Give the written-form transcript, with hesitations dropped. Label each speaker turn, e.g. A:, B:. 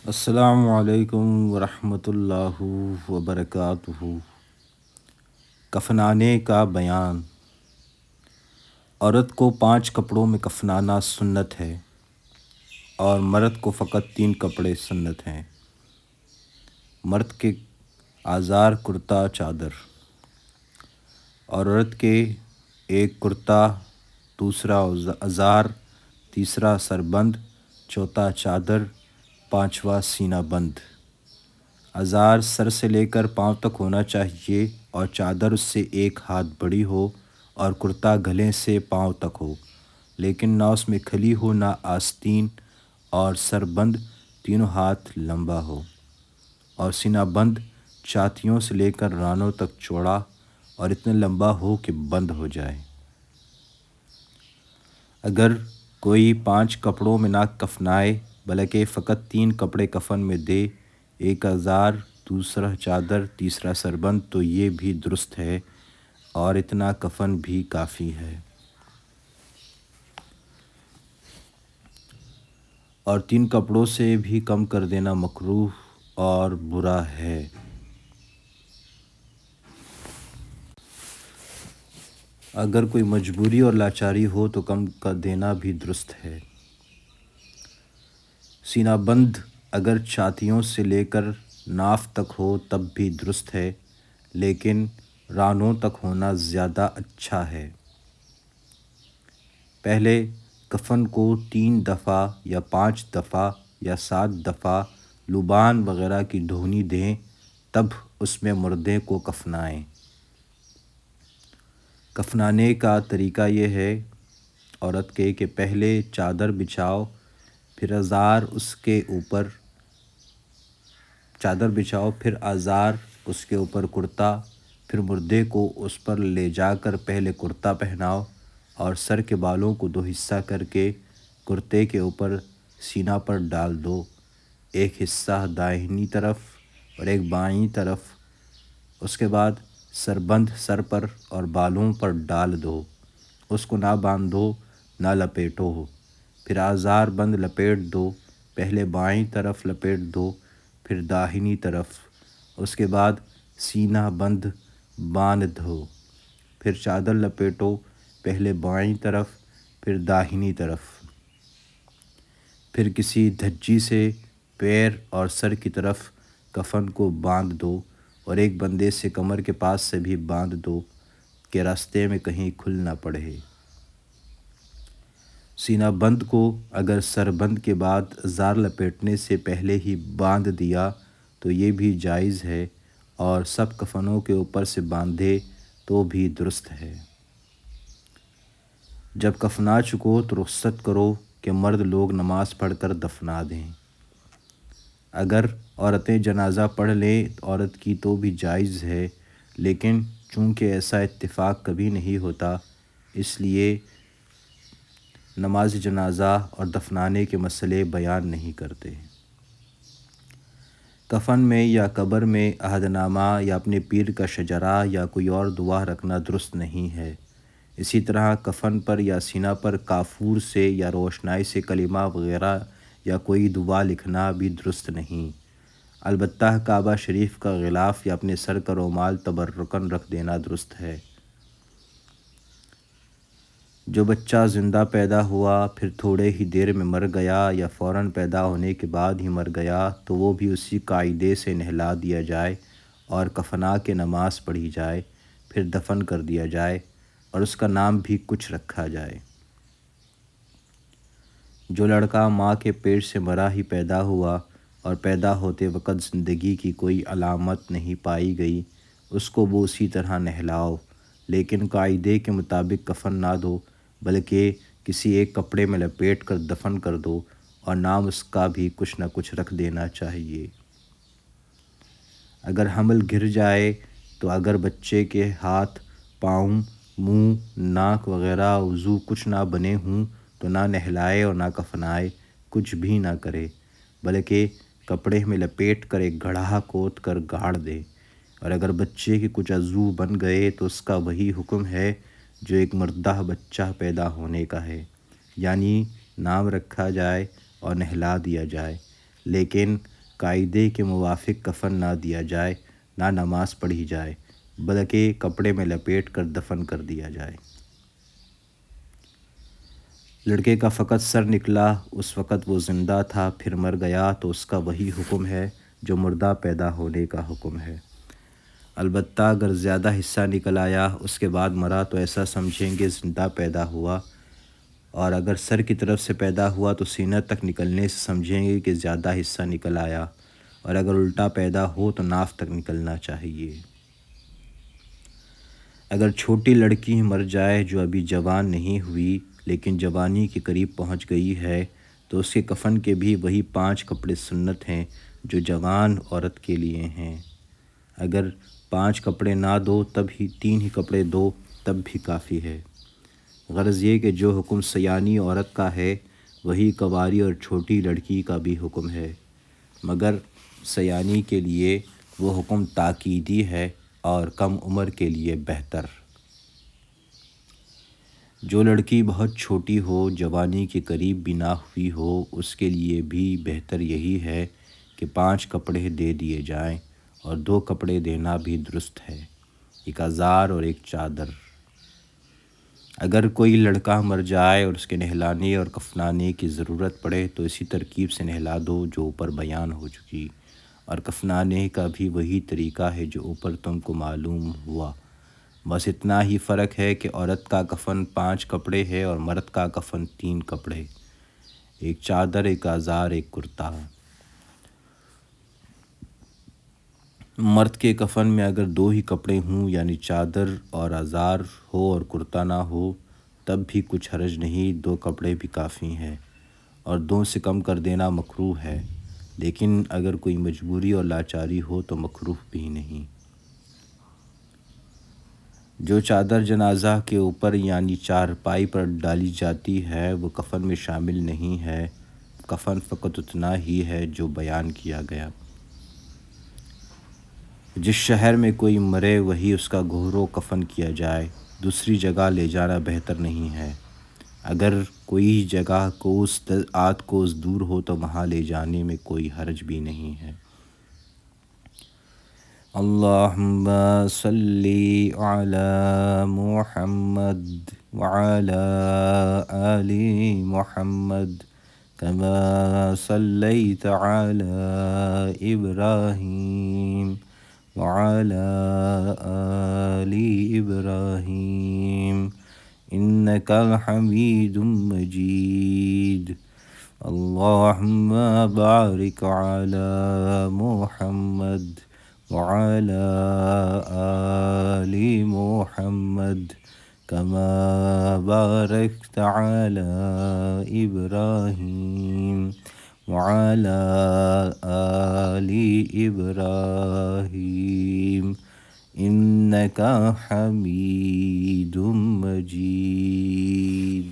A: السلام علیکم ورحمۃ اللہ وبرکاتہ۔ کفنانے کا بیان۔ عورت کو 5 کپڑوں میں کفنانا سنت ہے اور مرد کو فقط 3 کپڑے سنت ہیں۔ مرد کے آزار کرتا چادر اور عورت کے ایک کرتا، دوسرا ازار، تیسرا سربند، چوتھا چادر، پانچواں سینہ بند۔ ازار سر سے لے کر پاؤں تک ہونا چاہیے اور چادر اس سے 1 ہاتھ بڑی ہو اور کرتا گلے سے پاؤں تک ہو، لیکن نہ اس میں کھلی ہو نہ آستین، اور سر بند 3 ہاتھ لمبا ہو اور سینہ بند چھاتیوں سے لے کر رانوں تک چوڑا اور اتنا لمبا ہو کہ بند ہو جائے۔ اگر کوئی 5 کپڑوں میں نہ کفنائے بلکہ فقط 3 کپڑے کفن میں دے، ایک ازار، دوسرا چادر، تیسرا سربند، تو یہ بھی درست ہے اور اتنا کفن بھی کافی ہے۔ اور 3 کپڑوں سے بھی کم کر دینا مکروہ اور برا ہے۔ اگر کوئی مجبوری اور لاچاری ہو تو کم کر دینا بھی درست ہے۔ سینہ بند اگر چھاتیوں سے لے کر ناف تک ہو تب بھی درست ہے، لیکن رانوں تک ہونا زیادہ اچھا ہے۔ پہلے کفن کو 3 دفعہ یا 5 دفعہ یا 7 دفعہ لبان وغیرہ کی دھونی دیں، تب اس میں مردے کو کفنائیں۔ کفنانے کا طریقہ یہ ہے عورت کے کہ پہلے چادر بچھاؤ، پھر ازار اس کے اوپر چادر بچھاؤ، پھر ازار اس کے اوپر کرتا، پھر مردے کو اس پر لے جا کر پہلے کرتا پہناؤ اور سر کے بالوں کو 2 حصہ کر کے کرتے کے اوپر سینہ پر ڈال دو، ایک حصہ دائیں طرف اور ایک بائیں طرف۔ اس کے بعد سربند سر پر اور بالوں پر ڈال دو، اس کو نہ باندھو نہ لپیٹو، پھر آزار بند لپیٹ دو، پہلے بائیں طرف لپیٹ دو پھر داہنی طرف، اس کے بعد سینہ بند باندھ دو، پھر چادر لپیٹو، پہلے بائیں طرف پھر داہنی طرف، پھر کسی دھجی سے پیر اور سر کی طرف کفن کو باندھ دو اور ایک بندے سے کمر کے پاس سے بھی باندھ دو کہ راستے میں کہیں کھل نہ پڑے۔ سینہ بند کو اگر سر بند کے بعد ازار لپیٹنے سے پہلے ہی باندھ دیا تو یہ بھی جائز ہے، اور سب کفنوں کے اوپر سے باندھے تو بھی درست ہے۔ جب کفنا چکو تو رخصت کرو کہ مرد لوگ نماز پڑھ کر دفنا دیں۔ اگر عورتیں جنازہ پڑھ لیں عورت کی تو بھی جائز ہے، لیکن چونکہ ایسا اتفاق کبھی نہیں ہوتا، اس لیے نماز جنازہ اور دفنانے کے مسئلے بیان نہیں کرتے۔ کفن میں یا قبر میں عہد نامہ یا اپنے پیر کا شجرہ یا کوئی اور دعا رکھنا درست نہیں ہے۔ اسی طرح کفن پر یا سینہ پر کافور سے یا روشنائی سے کلمہ وغیرہ یا کوئی دعا لکھنا بھی درست نہیں۔ البتہ کعبہ شریف کا غلاف یا اپنے سر کا رومال تبرکاً رکھ دینا درست ہے۔ جو بچہ زندہ پیدا ہوا پھر تھوڑے ہی دیر میں مر گیا یا فوراً پیدا ہونے کے بعد ہی مر گیا تو وہ بھی اسی قاعدے سے نہلا دیا جائے اور کفنا کے نماز پڑھی جائے، پھر دفن کر دیا جائے اور اس کا نام بھی کچھ رکھا جائے۔ جو لڑکا ماں کے پیٹ سے مرا ہی پیدا ہوا اور پیدا ہوتے وقت زندگی کی کوئی علامت نہیں پائی گئی، اس کو وہ اسی طرح نہلاؤ، لیکن قاعدے کے مطابق کفن نہ دو بلکہ کسی ایک کپڑے میں لپیٹ کر دفن کر دو، اور نام اس کا بھی کچھ نہ کچھ رکھ دینا چاہیے۔ اگر حمل گر جائے تو اگر بچے کے ہاتھ، پاؤں، منہ، ناک وغیرہ عضو کچھ نہ بنے ہوں تو نہ نہلائے اور نہ کفنائے، کچھ بھی نہ کرے، بلکہ کپڑے میں لپیٹ کر ایک گڑھا کھود کر گاڑ دے۔ اور اگر بچے کے کچھ عضو بن گئے تو اس کا وہی حکم ہے جو ایک مردہ بچہ پیدا ہونے کا ہے، یعنی نام رکھا جائے اور نہلا دیا جائے، لیکن قاعدے کے موافق کفن نہ دیا جائے، نہ نماز پڑھی جائے، بلکہ کپڑے میں لپیٹ کر دفن کر دیا جائے۔ لڑکے کا فقط سر نکلا، اس وقت وہ زندہ تھا، پھر مر گیا تو اس کا وہی حکم ہے جو مردہ پیدا ہونے کا حکم ہے۔ البتہ اگر زیادہ حصہ نکل آیا اس کے بعد مرا تو ایسا سمجھیں گے زندہ پیدا ہوا، اور اگر سر کی طرف سے پیدا ہوا تو سینہ تک نکلنے سے سمجھیں گے کہ زیادہ حصہ نکل آیا، اور اگر الٹا پیدا ہو تو ناف تک نکلنا چاہیے۔ اگر چھوٹی لڑکی مر جائے جو ابھی جوان نہیں ہوئی لیکن جوانی کے قریب پہنچ گئی ہے تو اس کے کفن کے بھی وہی 5 کپڑے سنت ہیں جو جوان عورت کے لیے ہیں۔ اگر 5 کپڑے نہ دو تب ہی 3 ہی کپڑے دو تب بھی کافی ہے۔ غرض یہ کہ جو حکم سیانی عورت کا ہے وہی کنواری اور چھوٹی لڑکی کا بھی حکم ہے، مگر سیانی کے لیے وہ حکم تاکیدی ہے اور کم عمر کے لیے بہتر۔ جو لڑکی بہت چھوٹی ہو، جوانی کے قریب بھی نہ ہوئی ہو، اس کے لیے بھی بہتر یہی ہے کہ 5 کپڑے دے دیے جائیں، اور 2 کپڑے دینا بھی درست ہے، 1 ازار اور 1 چادر۔ اگر کوئی لڑکا مر جائے اور اس کے نہلانے اور کفنانے کی ضرورت پڑے تو اسی ترکیب سے نہلا دو جو اوپر بیان ہو چکی، اور کفنانے کا بھی وہی طریقہ ہے جو اوپر تم کو معلوم ہوا۔ بس اتنا ہی فرق ہے کہ عورت کا کفن 5 کپڑے ہے اور مرد کا کفن 3 کپڑے، 1 چادر، 1 ازار، 1 کرتا۔ مرد کے کفن میں اگر 2 ہی کپڑے ہوں یعنی چادر اور ازار ہو اور کرتا نہ ہو تب بھی کچھ حرج نہیں، 2 کپڑے بھی کافی ہیں، اور 2 سے کم کر دینا مکروہ ہے، لیکن اگر کوئی مجبوری اور لاچاری ہو تو مکروہ بھی نہیں۔ جو چادر جنازہ کے اوپر یعنی چارپائی پر ڈالی جاتی ہے وہ کفن میں شامل نہیں ہے، کفن فقط اتنا ہی ہے جو بیان کیا گیا۔ جس شہر میں کوئی مرے وہی اس کا گہر و کفن کیا جائے، دوسری جگہ لے جانا بہتر نہیں ہے۔ اگر کوئی جگہ کوس 8 کوس دور ہو تو وہاں لے جانے میں کوئی حرج بھی نہیں ہے۔ اللہم صلی علی محمد وعلی آل محمد کما صلیت علی ابراہیم وعلی آل ابراہیم انک حمید مجید۔ اللہم بارک علی محمد وعلی آل محمد کما بارکت علی ابراہیم وعلی آل ابراہیم انک حمید مجید۔